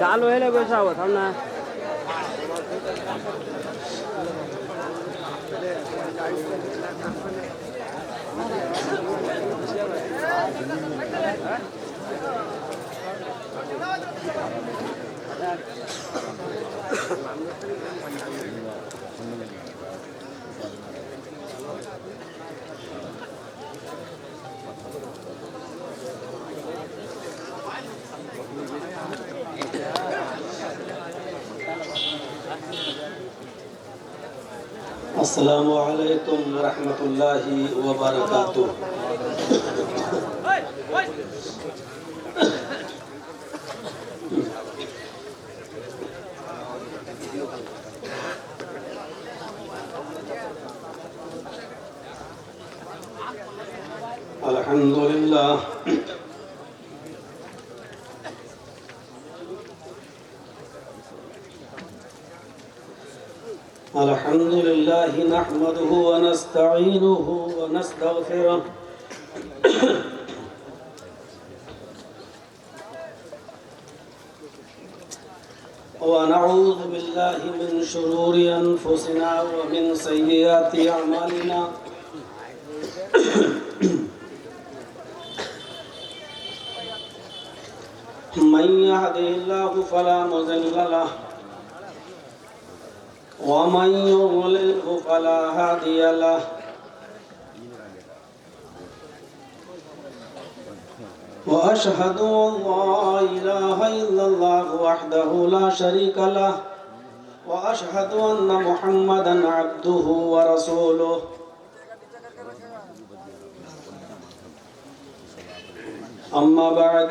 চালু হলে বসাবো থাম না। السلام علیکم ورحمۃ اللہ وبرکاتہ۔ الحمدللہ الحمد لله نحمده ونستعينه ونستغفره ونعوذ بالله من شرور أنفسنا ومن سيئات أعمالنا من يهده الله فلا مضل له ومن يضلله فلا هادي له وأشهد أن لا إله إلا الله وحده لا شريك له وأشهد أن محمدا عبده ورسوله أما بعد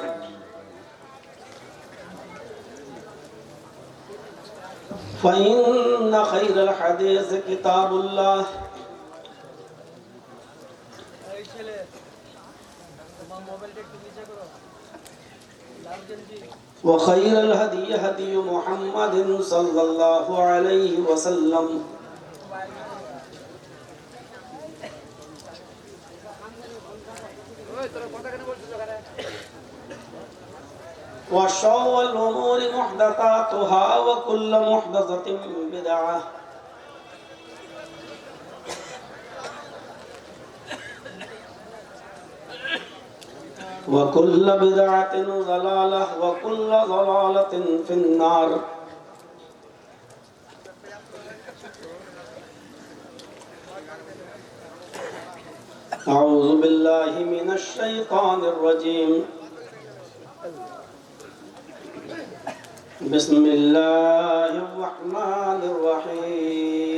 فإن خير الحديث كتاب الله وخير الهدي هدي محمد صلى الله عليه وسلم وشر الأمور محدثاتها وكل محدثة بدعة وكل بدعة ضلالة وكل ضلالة في النار أعوذ بالله من الشيطان الرجيم بسم الله الرحمن الرحيم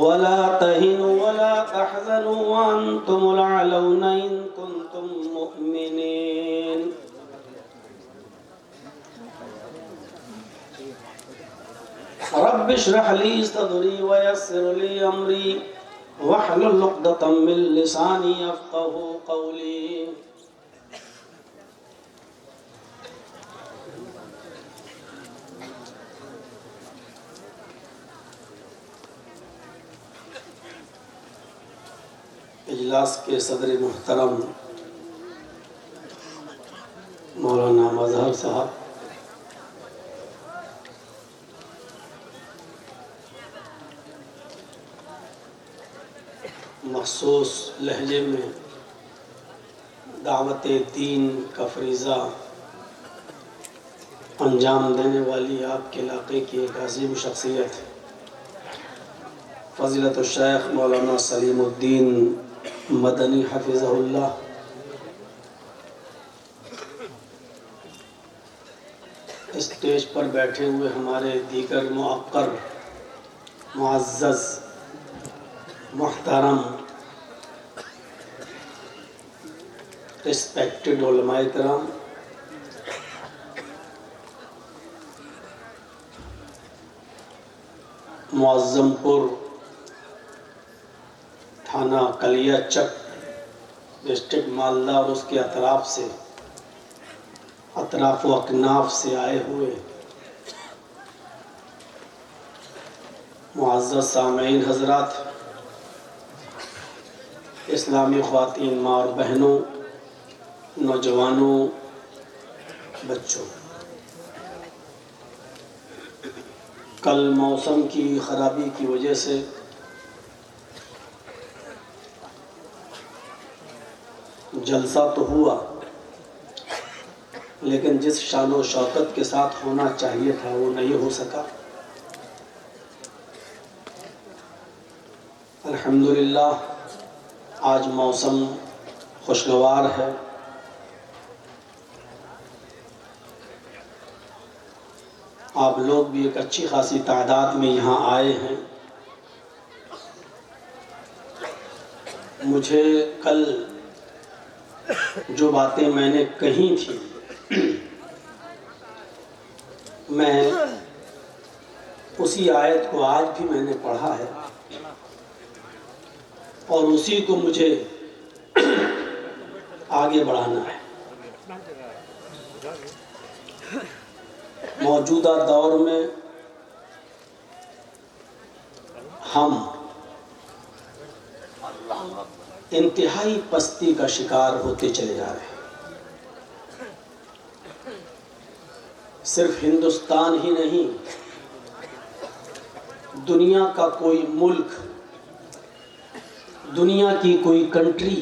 ولا تهنوا ولا تحزنوا وأنتم الأعلون إن كنتم مؤمنين رب اشرح لي صدري ويسر لي أمري واحلل عقدة من لساني يفقهوا قولي اجلاس کے صدر محترم مولانا مظہر صاحب، مخصوص لہجے میں دعوت دین کا فریضہ انجام دینے والی آپ کے علاقے کی ایک عظیم شخصیت فضیلت الشیخ مولانا سلیم الدین مدنی حفظہ اللہ، اسٹیج پر بیٹھے ہوئے ہمارے دیگر معقر معزز محترم ریسپیکٹڈ علماء کرام، معظم پور تھانہ کلیا چک ڈسٹرکٹ مالدہ اور اس کے اطراف سے اطراف و اکناف سے آئے ہوئے معزز سامعین حضرات، اسلامی خواتین، ماں اور بہنوں، نوجوانوں، بچوں، کل موسم کی خرابی کی وجہ سے جلسہ تو ہوا، لیکن جس شان و شوکت کے ساتھ ہونا چاہیے تھا وہ نہیں ہو سکا۔ الحمدللہ آج موسم خوشگوار ہے، آپ لوگ بھی ایک اچھی خاصی تعداد میں یہاں آئے ہیں۔ مجھے کل جو باتیں میں نے کہی تھی میں اسی آیت کو آج بھی میں نے پڑھا ہے اور اسی کو مجھے آگے بڑھانا ہے۔ موجودہ دور میں ہم انتہائی پستی کا شکار ہوتے چلے جا رہے ہیں۔ صرف ہندوستان ہی نہیں، دنیا کا کوئی ملک، دنیا کی کوئی کنٹری،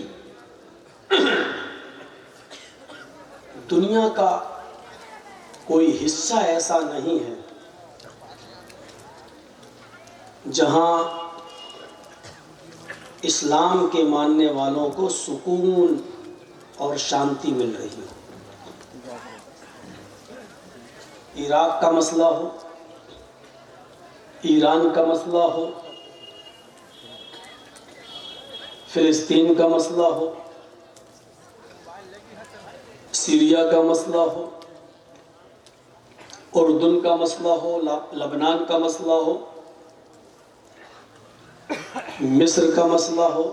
دنیا کا کوئی حصہ ایسا نہیں ہے جہاں اسلام کے ماننے والوں کو سکون اور شانتی مل رہی ہے۔ عراق کا مسئلہ ہو، ایران کا مسئلہ ہو، فلسطین کا مسئلہ ہو، سیریا کا مسئلہ ہو، اردن کا مسئلہ ہو، لبنان کا مسئلہ ہو، مصر کا مسئلہ ہو،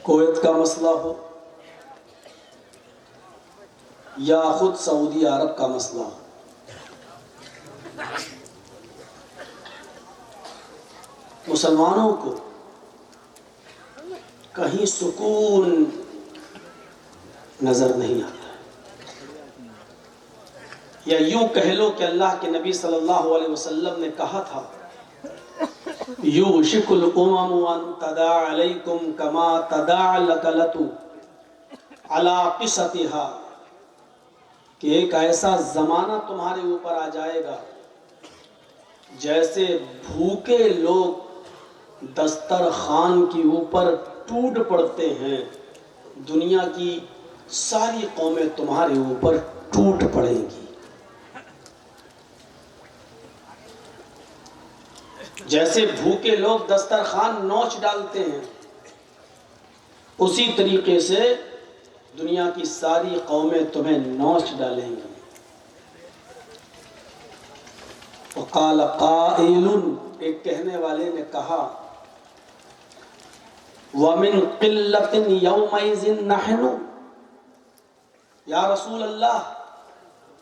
کویت کا مسئلہ ہو، یا خود سعودی عرب کا مسئلہ ہو، مسلمانوں کو کہیں سکون نظر نہیں آتا۔ یا یوں کہہ لو کہ اللہ کے نبی صلی اللہ علیہ وسلم نے کہا تھا، یوشک الامم ان تداعی علیکم کما تداعی الکلۃ علی قصتها، کہ ایک ایسا زمانہ تمہارے اوپر آ جائے گا جیسے بھوکے لوگ دسترخوان کے اوپر ٹوٹ پڑتے ہیں، دنیا کی ساری قومیں تمہارے اوپر ٹوٹ پڑیں گی۔ جیسے بھوکے لوگ دسترخوان نوچ ڈالتے ہیں، اسی طریقے سے دنیا کی ساری قومیں تمہیں نوچ ڈالیں گی۔ وقال قائل، ایک کہنے والے نے کہا، وَمِن قِلَّةٍ يَوْمَئِذٍ نَحْنُ، یا رسول اللہ،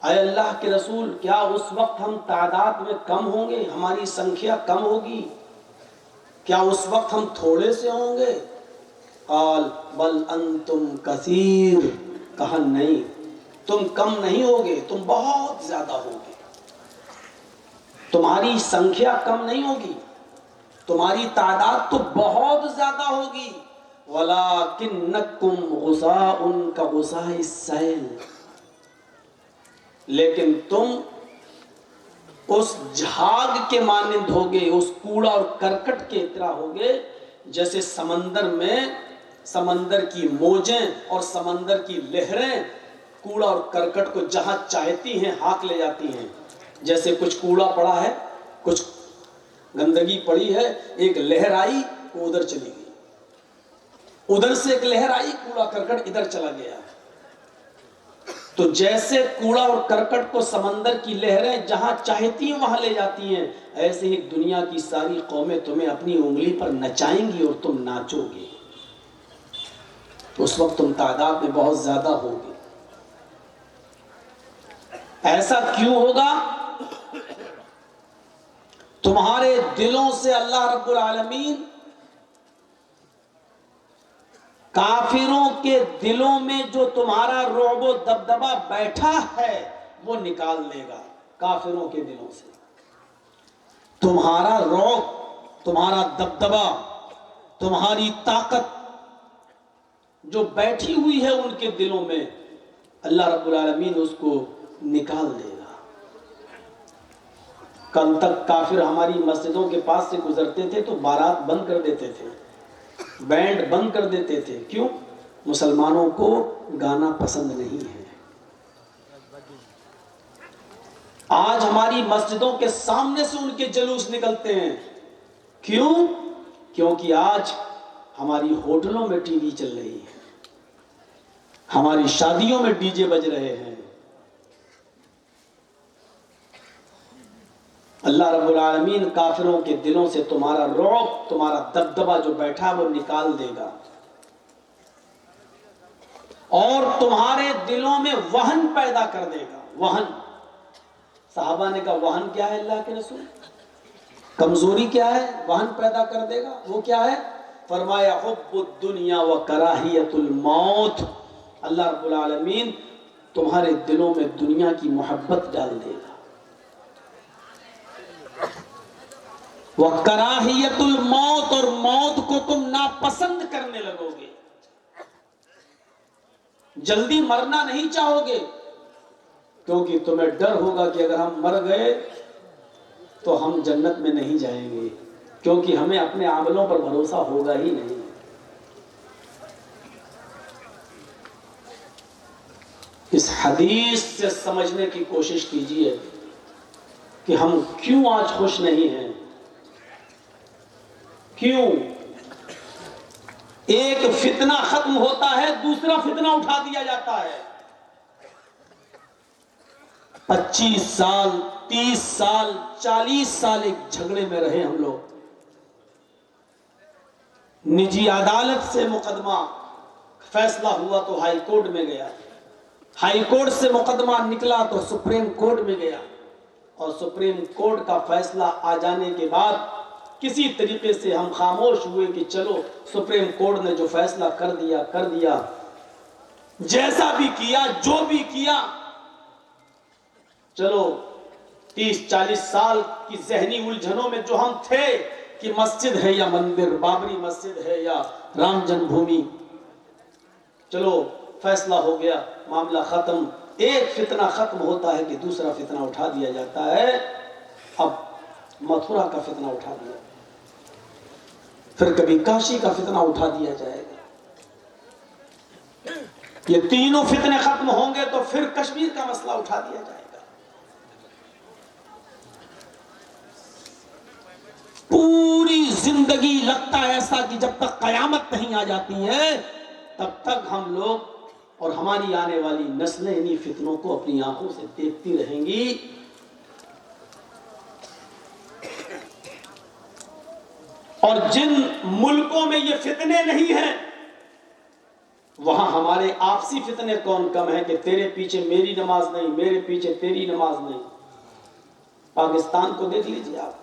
اے اللہ کے رسول، کیا اس وقت ہم تعداد میں کم ہوں گے، ہماری سنکھیا کم ہوگی؟ کیا اس وقت ہم تھوڑے سے ہوں گے؟ قال بل انتم کثیر، کہا نہیں، تم کم نہیں ہوگے، تم بہت زیادہ ہوگے۔ تمہاری سنکھیا کم نہیں ہوگی، تمہاری تعداد تو بہت زیادہ ہوگی۔ وَلَٰكِنَّكُمْ غُثَاءٌ كَغُثَاءِ السَّيْلِ، لیکن تم اس جھاگ کے مانند ہوگے، اس کوڑا اور کرکٹ کے طرح ہوگے جیسے سمندر میں سمندر کی موجیں اور سمندر کی لہریں کوڑا اور کرکٹ کو جہاں چاہتی ہیں ہاک لے جاتی ہیں۔ جیسے کچھ کوڑا پڑا ہے، کچھ گندگی پڑی ہے، ایک لہر آئی وہ ادھر چلی گئی، ادھر سے ایک لہر آئی، کوڑا کرکٹ ادھر چلا گیا۔ تو جیسے کوڑا اور کرکٹ کو سمندر کی لہریں جہاں چاہتی ہیں وہاں لے جاتی ہیں، ایسے ہی دنیا کی ساری قومیں تمہیں اپنی انگلی پر نچائیں گی اور تم ناچو گے۔ اس وقت تم تعداد میں بہت زیادہ ہوگے۔ ایسا کیوں ہوگا؟ تمہارے دلوں سے اللہ رب العالمین کافروں کے دلوں میں جو تمہارا رعب و دبدبا بیٹھا ہے وہ نکال دے گا. کافروں کے دلوں سے تمہارا رعب، تمہارا دبدبا، تمہاری طاقت جو بیٹھی ہوئی ہے ان کے دلوں میں، اللہ رب العالمین اس کو نکال دے گا. کل تک کافر ہماری مسجدوں کے پاس سے گزرتے تھے تو بارات بند کر دیتے تھے، بینڈ بند کر دیتے تھے. کیوں؟ مسلمانوں کو گانا پسند نہیں ہے. آج ہماری مسجدوں کے سامنے سے ان کے جلوس نکلتے ہیں. کیوں؟ کیونکہ آج ہماری ہوٹلوں میں ٹی وی چل رہی ہے، ہماری شادیوں میں ڈی جے بج رہے ہیں. اللہ رب العالمین کافروں کے دلوں سے تمہارا رعب، تمہارا دبدبا جو بیٹھا وہ نکال دے گا، اور تمہارے دلوں میں وہن پیدا کر دے گا. وہن، صحابہ نے کہا وہن کیا ہے اللہ کے رسول؟ کمزوری کیا ہے؟ وہن پیدا کر دے گا. وہ کیا ہے؟ فرمایا حب الدنیا و کراہیت الموت. اللہ رب العالمین تمہارے دلوں میں دنیا کی محبت ڈال دے گا. وہ کراہیت الموت، اور موت کو تم ناپسند کرنے لگو گے. جلدی مرنا نہیں چاہو گے کیونکہ تمہیں ڈر ہوگا کہ اگر ہم مر گئے تو ہم جنت میں نہیں جائیں گے، کیونکہ ہمیں اپنے عملوں پر بھروسہ ہوگا ہی نہیں. اس حدیث سے سمجھنے کی کوشش کیجئے کہ ہم کیوں آج خوش نہیں ہیں. کیوں؟ ایک فتنہ ختم ہوتا ہے دوسرا فتنہ اٹھا دیا جاتا ہے. 25 سال 30 سال 40 سال ایک جھگڑے میں رہے ہم لوگ. نجی عدالت سے مقدمہ فیصلہ ہوا تو ہائی کورٹ میں گیا، ہائی کورٹ سے مقدمہ نکلا تو سپریم کورٹ میں گیا، اور سپریم کورٹ کا فیصلہ آ جانے کے بعد کسی طریقے سے ہم خاموش ہوئے کہ چلو سپریم کورٹ نے جو فیصلہ کر دیا، جیسا بھی کیا، جو بھی کیا، چلو 30-40 سال کی ذہنی الجھنوں میں جو ہم تھے کہ مسجد ہے یا مندر، بابری مسجد ہے یا رام جنم بھومی، چلو فیصلہ ہو گیا، معاملہ ختم. ایک فتنہ ختم ہوتا ہے کہ دوسرا فتنہ اٹھا دیا جاتا ہے. اب متھرا کا فتنہ اٹھا دیا، پھر کبھی کاشی کا فتنہ اٹھا دیا جائے گا. یہ تینوں فتنے ختم ہوں گے تو پھر کشمیر کا مسئلہ اٹھا دیا جائے گا. پوری زندگی لگتا ہے ایسا کہ جب تک قیامت نہیں آ جاتی ہے تب تک ہم لوگ اور ہماری آنے والی نسلیں انہی فتنوں کو اپنی آنکھوں سے دیکھتی رہیں گی. اور جن ملکوں میں یہ فتنے نہیں ہیں وہاں ہمارے آپسی فتنے کون کم ہیں کہ تیرے پیچھے میری نماز نہیں، میرے پیچھے تیری نماز نہیں. پاکستان کو دیکھ لیجیے آپ،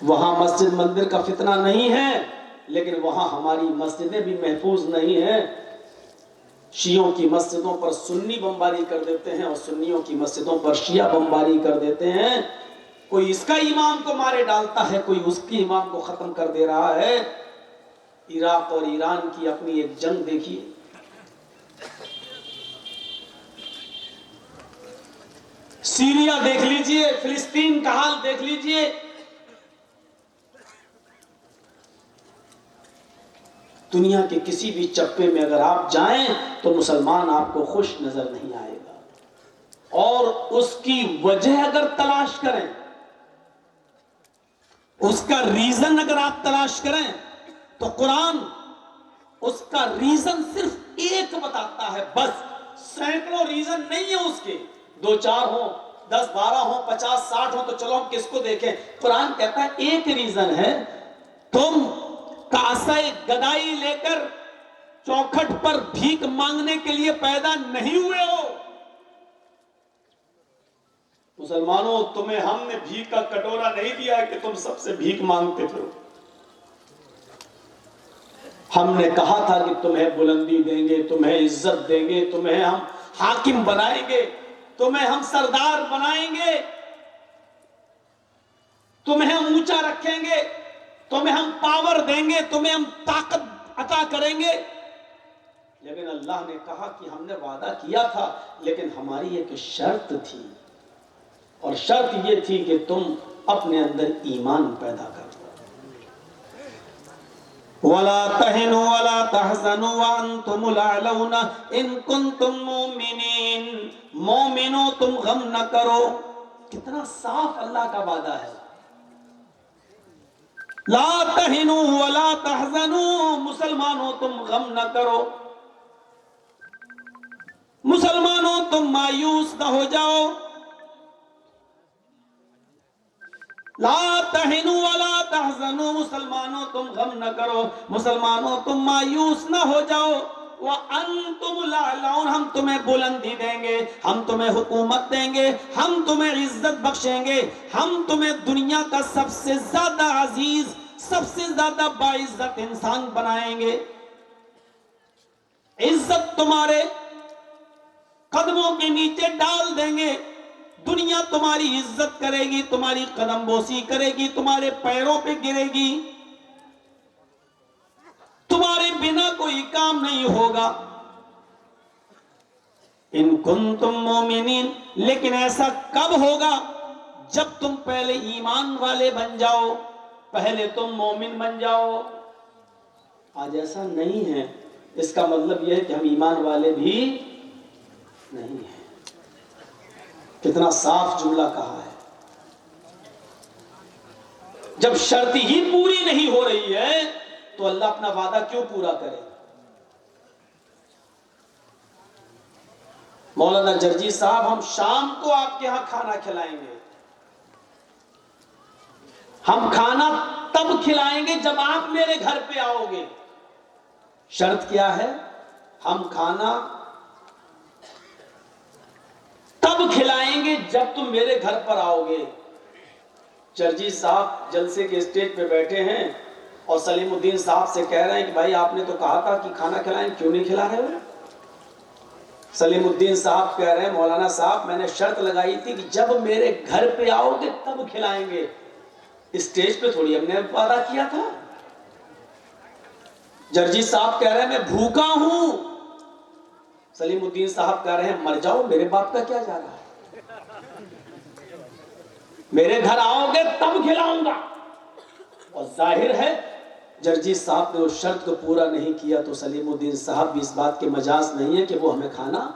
وہاں مسجد مندر کا فتنہ نہیں ہے لیکن وہاں ہماری مسجدیں بھی محفوظ نہیں ہیں. شیعوں کی مسجدوں پر سنی بمباری کر دیتے ہیں اور سنیوں کی مسجدوں پر شیعہ بمباری کر دیتے ہیں. کوئی اس کا امام کو مارے ڈالتا ہے، کوئی اس کی امام کو ختم کر دے رہا ہے. عراق اور ایران کی اپنی ایک جنگ دیکھیے، سیریا دیکھ لیجئے، فلسطین کا حال دیکھ لیجئے. دنیا کے کسی بھی چپے میں اگر آپ جائیں تو مسلمان آپ کو خوش نظر نہیں آئے گا. اور اس کی وجہ اگر تلاش کریں، اس کا ریزن اگر آپ تلاش کریں تو قرآن اس کا ریزن صرف ایک بتاتا ہے بس. سینکڑوں ریزن نہیں ہے اس کے، 2-4 ہوں، 10-12 ہوں، 50-60 ہوں تو چلو ہم کس کو دیکھیں. قرآن کہتا ہے ایک ریزن ہے، تم کاسہ گدائی لے کر چوکھٹ پر بھیک مانگنے کے لیے پیدا نہیں ہوئے ہو. مسلمانوں تمہیں ہم نے بھیک کا کٹورا نہیں دیا کہ تم سب سے بھیک مانگتے پھرو. ہم نے کہا تھا کہ تمہیں بلندی دیں گے, تمہیں عزت دیں گے, تمہیں ہم حاکم بنائیں گے, تمہیں ہم سردار بنائیں گے, تمہیں ہم اونچا رکھیں گے, تمہیں ہم پاور دیں گے, تمہیں ہم طاقت عطا کریں گے. لیکن اللہ نے کہا کہ ہم نے وعدہ کیا تھا, لیکن ہماری ایک شرط تھی, اور شرط یہ تھی کہ تم اپنے اندر ایمان پیدا کرو. وَلَا تَهِنُوا وَلَا تَحْزَنُوا وَأَنْتُمُ الْأَعْلَوْنَ إِن كُنتُم مُؤْمِنِينَ. مومنوں تم غم نہ کرو. کتنا صاف اللہ کا وعدہ ہے. لا تہنوا ولا تحزنوا, مسلمانوں تم غم نہ کرو, مسلمانوں تم مایوس نہ ہو جاؤ. لا تہنوا ولا تحزنوا, مسلمانوں تم غم نہ کرو, مسلمانوں تم مایوس نہ ہو جاؤ. وَأَنْتُمُ الْأَعْلَوْنَ, ہم تمہیں بلندی دیں گے, ہم تمہیں حکومت دیں گے, ہم تمہیں عزت بخشیں گے, ہم تمہیں دنیا کا سب سے زیادہ عزیز, سب سے زیادہ باعزت انسان بنائیں گے. عزت تمہارے قدموں کے نیچے ڈال دیں گے. دنیا تمہاری عزت کرے گی, تمہاری قدم بوسی کرے گی, تمہارے پیروں پہ گرے گی, تمہارے بنا کوئی کام نہیں ہوگا. ان کنتم مومنین, لیکن ایسا کب ہوگا؟ جب تم پہلے ایمان والے بن جاؤ, پہلے تم مومن بن جاؤ. آج ایسا نہیں ہے. اس کا مطلب یہ ہے کہ ہم ایمان والے بھی نہیں ہیں. کتنا صاف جملہ کہا ہے. جب شرط ہی پوری نہیں ہو رہی ہے تو اللہ اپنا وعدہ کیوں پورا کرے؟ مولانا جرجی صاحب, ہم شام کو آپ کے ہاں کھانا کھلائیں گے. ہم کھانا تب کھلائیں گے جب آپ میرے گھر پہ آؤ گے. شرط کیا ہے؟ ہم کھانا تب کھلائیں گے جب تم میرے گھر پر آؤ گے. جرجی صاحب جلسے کے اسٹیج پہ بیٹھے ہیں اور سلیم الدین صاحب سے کہہ رہے ہیں کہ بھائی آپ نے تو کہا تھا کہ کھانا کھلائیں, کیوں نہیں کھلا رہے ہو؟ سلیم الدین صاحب کہہ رہے ہیں مولانا صاحب میں نے شرط لگائی تھی کہ جب میرے گھر پہ آؤ گے تب کھلائیں گے, اسٹیج پہ تھوڑی ہم نے وعدہ کیا تھا. جرجی صاحب کہہ رہے ہیں میں بھوکا ہوں. سلیم الدین صاحب کہہ رہے ہیں مر جاؤ, میرے باپ کا کیا جا رہا ہے, میرے گھر آؤ گے تب کھلاؤں گا. اور ظاہر ہے جرجی صاحب نے اس شرط کو پورا نہیں کیا تو سلیم الدین صاحب بھی اس بات کے مجاز نہیں ہے کہ وہ ہمیں کھانا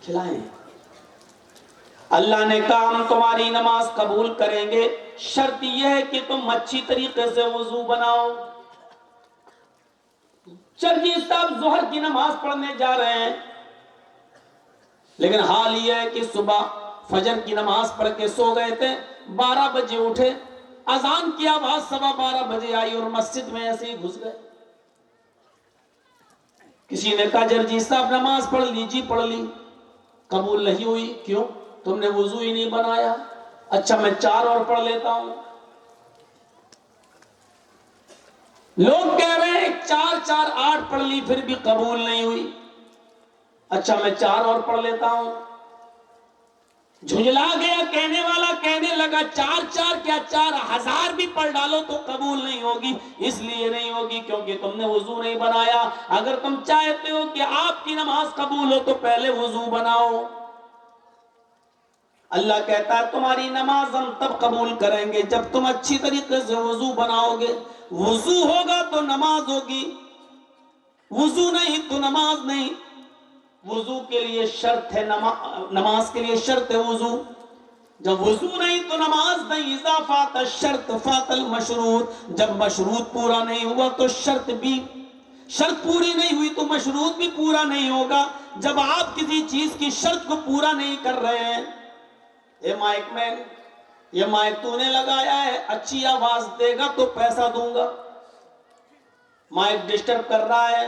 کھلائیں. اللہ نے کہا ہم تمہاری نماز قبول کریں گے, شرط یہ ہے کہ تم اچھی طریقے سے وضو بناؤ. جرجی صاحب ظہر کی نماز پڑھنے جا رہے ہیں, لیکن حال یہ ہے کہ صبح فجر کی نماز پڑھ کے سو گئے تھے, 12 بجے اٹھے, اذان کی آواز 12:15 بجے آئی اور مسجد میں ایسے ہی گھس گئے. کسی نے کہا جرجی صاحب نماز پڑھ لیجی, پڑھ لی, قبول نہیں ہوئی. کیوں؟ تم نے وضو ہی نہیں بنایا. اچھا میں 4 اور پڑھ لیتا ہوں. لوگ کہہ رہے ہیں 4 4 8 پڑھ لی پھر بھی قبول نہیں ہوئی. اچھا میں 4 اور پڑھ لیتا ہوں. جھنجلا گیا, کہنے والا کہنے لگا 4 4 کیا 4000 بھی پڑھ ڈالو تو قبول نہیں ہوگی. اس لیے نہیں ہوگی کیونکہ تم نے وضو نہیں بنایا. اگر تم چاہتے ہو کہ آپ کی نماز قبول ہو تو پہلے وضو بناؤ. اللہ کہتا ہے تمہاری نماز ہم تب قبول کریں گے جب تم اچھی طریقے سے وضو بناؤ گے. وضو ہوگا تو نماز ہوگی, وضو نہیں تو نماز نہیں. وضو کے لیے شرط ہے, نماز کے لیے شرط ہے وضو. جب وضو نہیں تو نماز نہیں. اذا فات الشرط فات المشروط, جب مشروط پورا نہیں ہوا تو شرط پوری نہیں ہوئی تو مشروط بھی پورا نہیں ہوگا. جب آپ کسی چیز کی شرط کو پورا نہیں کر رہے ہیں, اے مائک مین یہ مائک تو نے لگایا ہے, اچھی آواز دے گا تو پیسہ دوں گا. مائک ڈسٹرب کر رہا ہے,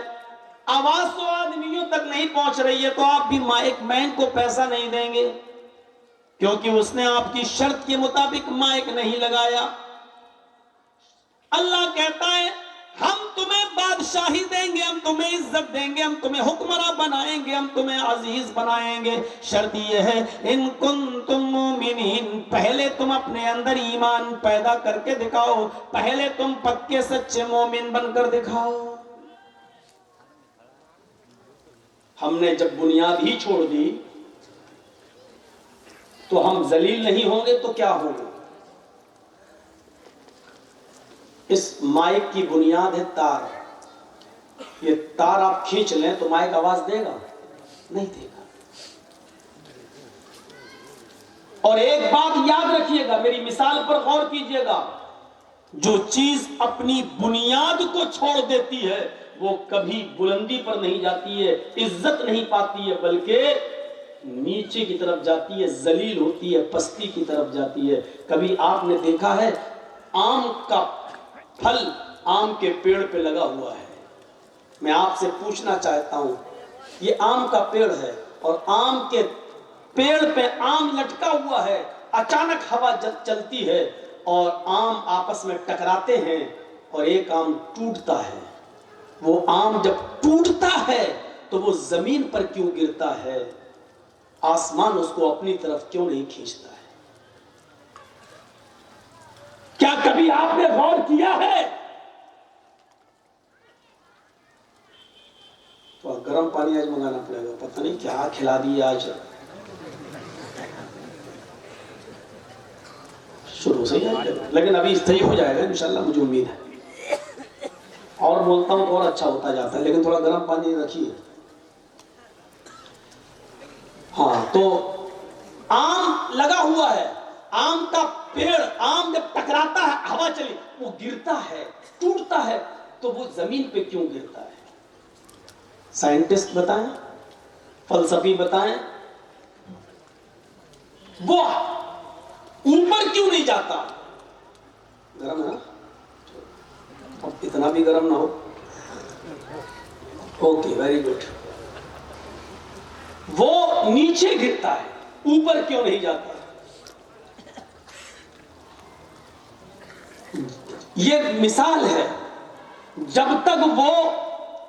آواز تو آدمیوں تک نہیں پہنچ رہی ہے تو آپ بھی مائک مین کو پیسہ نہیں دیں گے. کیونکہ اس نے آپ کی شرط کے مطابق مائک نہیں لگایا۔ اللہ کہتا ہے ہم تمہیں بادشاہی دیں گے، ہم تمہیں عزت دیں گے، ہم تمہیں حکمراں بنائیں گے، ہم تمہیں عزیز بنائیں گے، شرط یہ ہے ان کنتم مومنین، پہلے تم اپنے اندر ایمان پیدا کر کے دکھاؤ، پہلے تم پکے سچے مومن بن کر دکھاؤ۔ ہم نے جب بنیاد ہی چھوڑ دی تو ہم ذلیل نہیں ہوں گے تو کیا ہوں گے؟ اس مائک کی بنیاد ہے تار، یہ تار آپ کھینچ لیں تو مائک آواز دے گا؟ نہیں دے گا۔ اور ایک بات یاد رکھیے گا، میری مثال پر غور کیجئے گا، جو چیز اپنی بنیاد کو چھوڑ دیتی ہے وہ کبھی بلندی پر نہیں جاتی ہے، عزت نہیں پاتی ہے، بلکہ نیچے کی طرف جاتی ہے، ذلیل ہوتی ہے، پستی کی طرف جاتی ہے۔ کبھی آپ نے دیکھا ہے آم کا پھل آم کے پیڑ پہ لگا ہوا ہے، میں آپ سے پوچھنا چاہتا ہوں، یہ آم کا پیڑ ہے اور آم کے پیڑ پہ آم لٹکا ہوا ہے، اچانک ہوا چلتی ہے اور آم آپس میں ٹکراتے ہیں اور ایک آم ٹوٹتا ہے۔ وہ آم جب ٹوٹتا ہے تو وہ زمین پر کیوں گرتا ہے؟ آسمان اس کو اپنی طرف کیوں نہیں کھینچتا ہے؟ کیا کبھی آپ نے غور کیا ہے؟ تو گرم پانی آج منگانا پڑے گا، پتہ نہیں کیا کھلا دیا آج، شروع سے ہی، لیکن ابھی صحیح ہو جائے گا انشاءاللہ، مجھے امید ہے۔ اور بولتا ہوں تو اور اچھا ہوتا جاتا ہے، لیکن تھوڑا گرم پانی رکھیے۔ ہاں، تو آم لگا ہوا ہے، آم کا پیڑ، آم جب ٹکراتا ہے، ہوا چلی، وہ گرتا ہے، ٹوٹتا ہے، تو وہ زمین پہ کیوں گرتا ہے؟ سائنٹسٹ بتائیں، فلسفی بتائیں، وہ اوپر کیوں نہیں جاتا؟ گرم ہے نا؟ اب اتنا بھی گرم نہ ہو، اوکے، ویری گڈ۔ وہ نیچے گرتا ہے، اوپر کیوں نہیں جاتا؟ یہ مثال ہے، جب تک وہ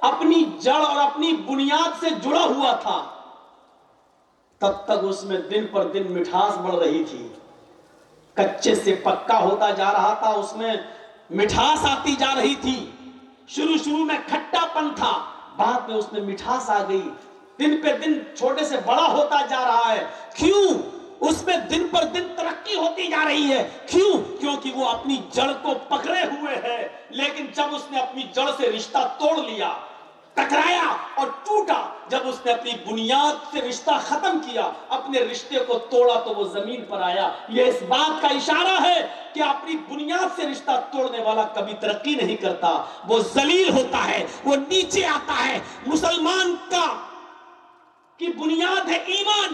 اپنی جڑ اور اپنی بنیاد سے جڑا ہوا تھا تب تک اس میں دن پر دن مٹھاس بڑھ رہی تھی، کچے سے پکا ہوتا جا رہا تھا، اس میں مٹھاس آتی جا رہی تھی۔ شروع میں کھٹا پن تھا، بعد میں اس میں مٹھاس آ گئی، دن پہ دن چھوٹے سے بڑا ہوتا جا رہا ہے۔ کیوں؟ اس میں دن پر دن ترقی ہوتی جا رہی ہے۔ کیوں؟ کیونکہ وہ اپنی جڑ کو پکڑے ہوئے ہے، لیکن جب اس نے اپنی جڑ سے رشتہ توڑ لیا، ٹکرایا اور ٹوٹا، جب اس نے اپنی بنیاد سے رشتہ ختم کیا، اپنے رشتے کو توڑا، تو وہ زمین پر آیا۔ یہ اس بات کا اشارہ ہے کہ اپنی بنیاد سے رشتہ توڑنے والا کبھی ترقی نہیں کرتا، وہ ذلیل ہوتا ہے، وہ نیچے آتا ہے۔ مسلمان کی بنیاد ہے ایمان،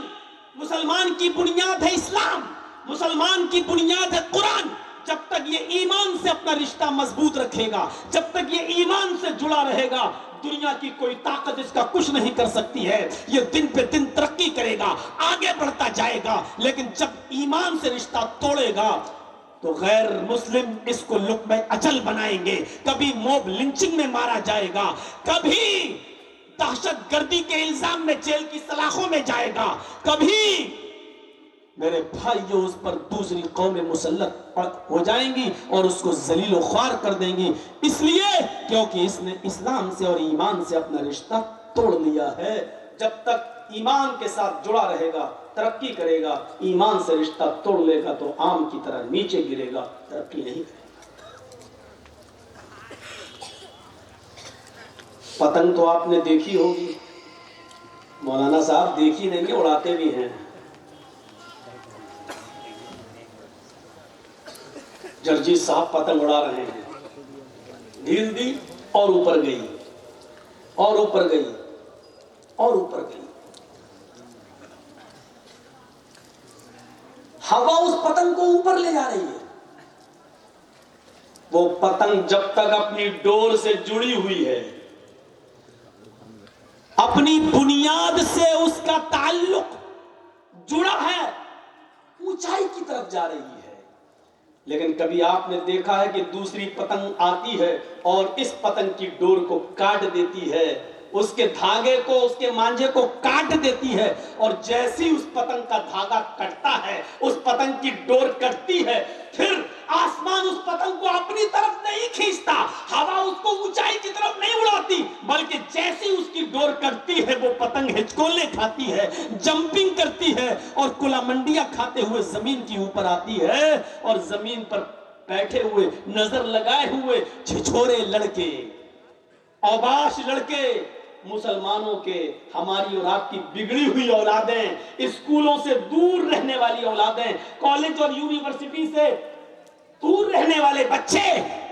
مسلمان کی بنیاد ہے اسلام، مسلمان کی بنیاد ہے قرآن۔ جب تک یہ ایمان سے اپنا رشتہ مضبوط رکھے گا، جب تک یہ ایمان سے جڑا رہے گا، دنیا کی کوئی طاقت اس کا کچھ نہیں کر سکتی ہے۔ یہ دن پہ دن ترقی کرے گا، آگے بڑھتا جائے گا، لیکن جب ایمان سے رشتہ توڑے گا تو غیر مسلم اس کو لقمہ اجل بنائیں گے، کبھی موب لنچنگ میں مارا جائے گا، کبھی دہشت گردی کے الزام میں جیل کی سلاخوں میں جائے گا، کبھی میرے بھائیوں اس پر دوسری قومیں مسلط ہو جائیں گی اور اس کو ذلیل و خوار کر دیں گی، اس لیے کیونکہ اس نے اسلام سے اور ایمان سے اپنا رشتہ توڑ لیا ہے۔ جب تک ایمان کے ساتھ جڑا رہے گا ترقی کرے گا، ایمان سے رشتہ توڑ لے گا تو آم کی طرح نیچے گرے گا، ترقی نہیں کرے گا۔ پتنگ تو آپ نے دیکھی ہوگی، مولانا صاحب دیکھی نہیں ہیں، اڑاتے بھی ہیں۔ جرجیت صاحب پتنگ اڑا رہے ہیں، ڈھیل دی اور اوپر گئی اور اوپر گئی اور اوپر گئی، ہوا اس پتنگ کو اوپر لے جا رہی ہے۔ وہ پتنگ جب تک اپنی ڈور سے جڑی ہوئی ہے، اپنی بنیاد سے اس کا تعلق جڑا ہے، اونچائی کی طرف جا رہی ہے. لیکن کبھی آپ نے دیکھا ہے کہ دوسری پتنگ آتی ہے اور اس پتنگ کی ڈور کو کاٹ دیتی ہے, اس کے دھاگے کو, اس کے مانجھے کو کاٹ دیتی ہے, اور جیسی اس پتنگ کا دھاگا کٹتا ہے, اس پتنگ کی ڈور کٹتی ہے, پھر آسمان اس پتنگ کو اپنی طرف نہیں کھینچتا, ہوا اس کو اونچائی کی طرف نہیں اڑاتی, بلکہ جیسی اس کی ڈور کٹتی ہے وہ پتنگ ہچکولے کھاتی ہے, جمپنگ کرتی ہے, اور کلا منڈیاں کھاتے ہوئے زمین کی اوپر آتی ہے, اور زمین پر بیٹھے ہوئے, نظر لگائے ہوئے چھچورے لڑکے, اوباش لڑکے, مسلمانوں کے, ہماری اور آپ کی بگڑی ہوئی اولادیں, اسکولوں سے دور رہنے والی اولادیں, کالج اور یونیورسٹی سے دور رہنے والے بچے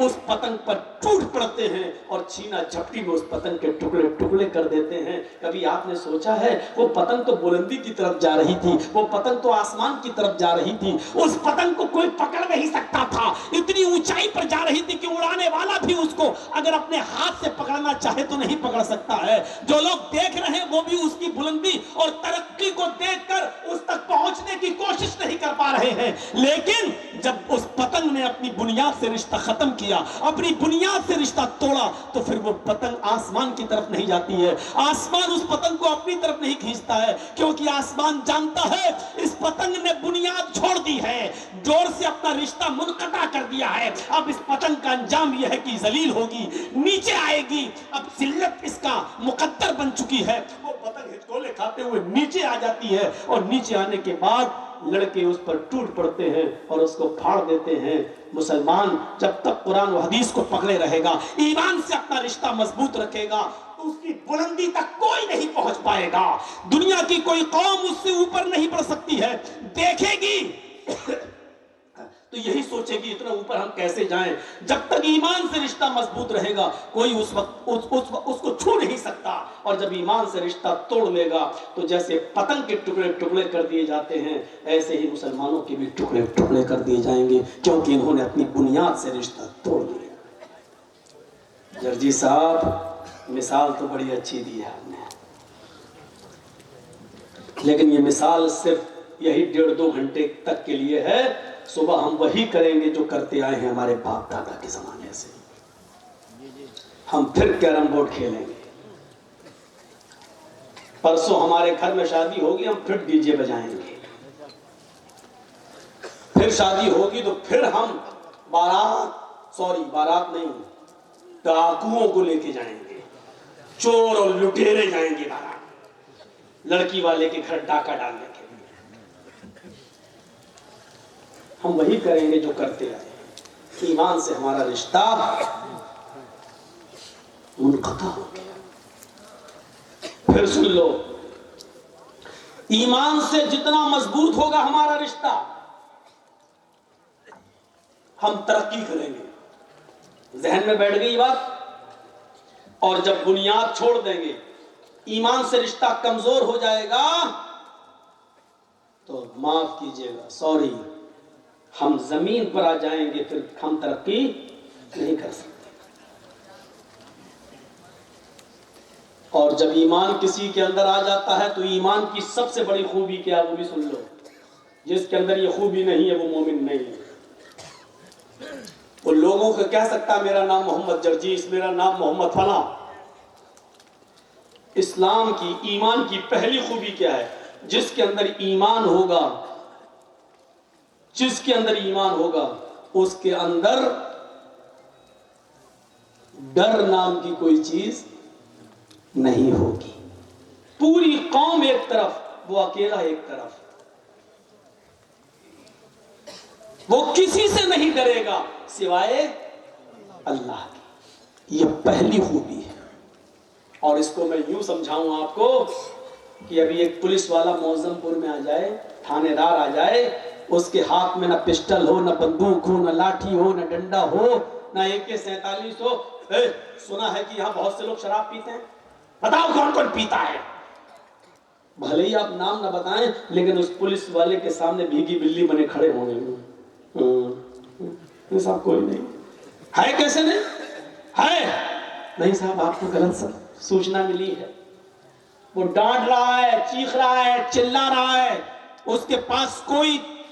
اس پتنگ پر ٹوٹ پڑتے ہیں اور چھینا جھپٹی میں اس پتنگ کے ٹکڑے ٹکڑے کر دیتے ہیں. کبھی آپ نے سوچا ہے وہ پتنگ تو بلندی کی طرف جا رہی تھی, وہ پتنگ تو آسمان کی طرف جا رہی تھی, اس پتنگ کو کوئی پکڑ نہیں سکتا تھا, اتنی اونچائی پر جا رہی تھی کہ اڑانے والا بھی اس کو اگر اپنے ہاتھ سے پکڑنا چاہے تو نہیں پکڑ سکتا ہے. جو لوگ دیکھ رہے ہیں وہ بھی اس کی بلندی اور ترقی کو دیکھ کر اس تک پہنچنے کی کوشش نہیں کر پا رہے ہیں. لیکن جب اس پتنگ نے اپنی بنیاد سے رشتہ ختم کیا, اپنی بنیاد سے رشتہ توڑا, تو پھر وہ پتنگ آسمان کی طرف نہیں جاتی ہے, آسمان اس پتنگ کو اپنی طرف نہیں کھینچتا ہے, کیونکہ آسمان جانتا ہے اس پتنگ نے بنیاد چھوڑ دی ہے, ڈور سے اپنا رشتہ منقطع کر دیا ہے. اب اس پتنگ کا انجام یہ ہے کہ ذلیل ہوگی, نیچے آئے گی, اب ذلت اس کا مقدر بن چکی ہے. وہ پتنگ ہچکولے کھاتے ہوئے نیچے آ جاتی ہے, اور نیچے آنے کے بعد لڑکے اس پر ٹوٹ پڑتے ہیں اور اس کو پھاڑ دیتے ہیں. مسلمان جب تک قرآن و حدیث کو پکڑے رہے گا, ایمان سے اپنا رشتہ مضبوط رکھے گا, تو اس کی بلندی تک کوئی نہیں پہنچ پائے گا. دنیا کی کوئی قوم اس سے اوپر نہیں بڑھ سکتی ہے. دیکھے گی تو یہی سوچے گی اتنا اوپر ہم کیسے جائیں. جب تک ایمان سے رشتہ مضبوط رہے گا کوئی اس وقت اس کو چھو نہیں سکتا, اور جب ایمان سے رشتہ توڑ لے گا تو جیسے پتنگ کے ٹکڑے ٹکڑے کر دیے جاتے ہیں, ایسے ہی مسلمانوں کے بھی ٹکڑے ٹکڑے کر دیے جائیں گے, کیونکہ انہوں نے اپنی بنیاد سے رشتہ توڑ لیا. جرجی صاحب مثال تو بڑی اچھی دی ہے آپ نے, لیکن یہ مثال صرف یہی 1.5-2 گھنٹے تک کے لیے ہے. صبح ہم وہی کریں گے جو کرتے آئے ہیں ہمارے باپ دادا کے زمانے سے. ہم پھر کیرم بورڈ کھیلیں گے, پرسوں ہمارے گھر میں شادی ہوگی, ہم پھر ڈی جے بجائیں گے, پھر شادی ہوگی تو پھر ہم بارات نہیں, ڈاکوؤں کو لے کے جائیں گے, چور اور لٹیرے جائیں گے بارات, لڑکی والے کے گھر ڈاکہ ڈالنے کے لیے. ہم وہی کریں گے جو کرتے آئے. ایمان سے ہمارا رشتہ منقطع ہو گیا. پھر سن لو, ایمان سے جتنا مضبوط ہوگا ہمارا رشتہ, ہم ترقی کریں گے. ذہن میں بیٹھ گئی بات. اور جب بنیاد چھوڑ دیں گے, ایمان سے رشتہ کمزور ہو جائے گا, تو معاف کیجئے گا, سوری, ہم زمین پر آ جائیں گے, پھر ہم ترقی نہیں کر سکتے. اور جب ایمان کسی کے اندر آ جاتا ہے تو ایمان کی سب سے بڑی خوبی کیا, وہ بھی سن لو. جس کے اندر یہ خوبی نہیں ہے وہ مومن نہیں ہے. وہ لوگوں کو کہہ سکتا میرا نام محمد جرجیس, میرا نام محمد فلاں. اسلام کی, ایمان کی پہلی خوبی کیا ہے؟ جس کے اندر ایمان ہوگا, جس کے اندر ایمان ہوگا اس کے اندر ڈر نام کی کوئی چیز نہیں ہوگی. پوری قوم ایک طرف, وہ اکیلا ایک طرف, وہ کسی سے نہیں ڈرے گا سوائے اللہ کی. یہ پہلی خوبی ہے. اور اس کو میں یوں سمجھاؤں آپ کو کہ ابھی ایک پولیس والا معظم پور میں آ جائے, تھانے دار آ جائے, اس کے ہاتھ میں نہ پسٹل ہو, نہ بندوق ہو, نہ لاٹھی ہو, نہ ڈنڈا ہو, نہ AK-47 ہو. سنا ہے کہ یہاں بہت سے لوگ شراب پیتے ہیں, بتاؤ کون کون پیتا ہے؟ بھلے ہی آپ نام نہ بتائیں, لیکن اس پولیس والے کے سامنے بھیگی بلی بنے کھڑے ہوں گے. صاحب کوئی نہیں ہے. کیسے نہیں ہے؟ نہیں صاحب, آپ کو غلط سوچنا ملی ہے. وہ ڈانٹ رہا ہے, چیخ رہا ہے, چلا رہا ہے, اس کے پاس کوئی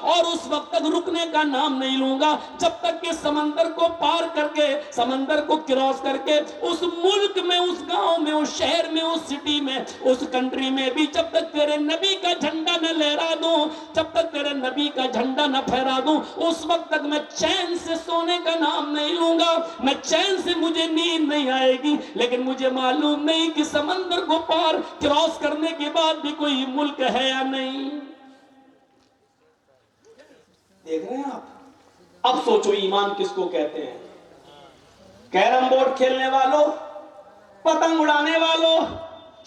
اور اس وقت تک رکنے کا نام نہیں لوں گا جب تک کہ سمندر کو پار کر کے، سمندر کو کراس کر کے اس ملک میں، اس گاؤں میں، اس شہر میں، اس سٹی میں، اس کنٹری میں بھی جب تک تیرے نبی کا جھنڈا نہ لہرا دوں، جب تک تیرے نبی کا جھنڈا نہ پھہرا دوں، اس وقت تک میں چین سے سونے کا نام نہیں لوں گا، میں چین سے مجھے نیند نہیں آئے گی۔ لیکن مجھے معلوم نہیں کہ سمندر کو پار کراس کرنے کے بعد بھی کوئی ملک ہے یا نہیں۔ دیکھ رہے ہیں آپ؟ اب سوچو ایمان کس کو کہتے ہیں؟ کیرم بورڈ کھیلنے والوں، پتنگ اڑانے والوں،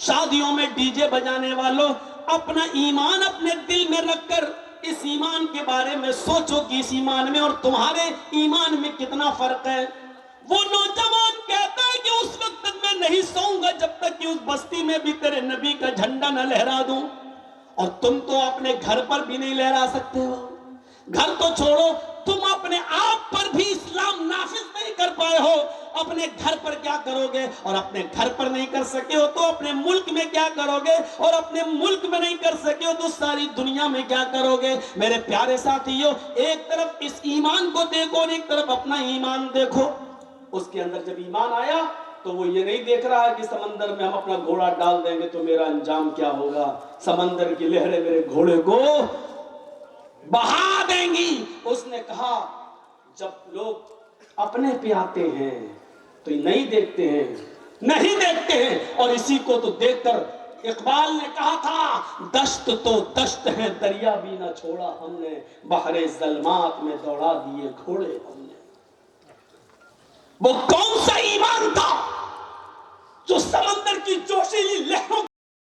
شادیوں میں ڈی جے بجانے والوں، اپنا ایمان اپنے دل میں رکھ کر اس ایمان کے بارے میں سوچو کہ اس ایمان میں اور تمہارے ایمان میں کتنا فرق ہے۔ وہ نوجوان کہتا ہے کہ اس وقت تک میں نہیں سوؤں گا جب تک کہ اس بستی میں بھی تیرے نبی کا جھنڈا نہ لہرا دوں، اور تم تو اپنے گھر پر بھی نہیں لہرا سکتے ہو۔ گھر تو چھوڑو، تم اپنے آپ پر بھی اسلام نافذ نہیں کر پائے ہو، اپنے گھر پر کیا کرو گے؟ اور اپنے گھر پر نہیں کر سکے ہو تو اپنے ملک میں کیا کرو گے؟ اور اپنے ملک میں نہیں کر سکے ہو تو ساری دنیا میں کیا کرو گے؟ میرے پیارے ساتھیو، ایک طرف اس ایمان کو دیکھو اور ایک طرف اپنا ایمان دیکھو۔ اس کے اندر جب ایمان آیا تو وہ یہ نہیں دیکھ رہا ہے کہ سمندر میں ہم اپنا گھوڑا ڈال دیں گے تو میرا انجام کیا ہوگا، سمندر کی لہریں میرے گھوڑے کو بہا دیں گی۔ اس نے کہا جب لوگ اپنے پہ آتے ہیں تو نہیں دیکھتے ہیں، نہیں دیکھتے ہیں، اور اسی کو تو دیکھ کر اقبال نے کہا تھا، دشت تو دشت ہے دریا بھی نہ چھوڑا ہم نے، بحر ظلمات میں دوڑا دیے گھوڑے ہم نے۔ وہ کون سا ایمان تھا جو سمندر کی جوشیلی لہروں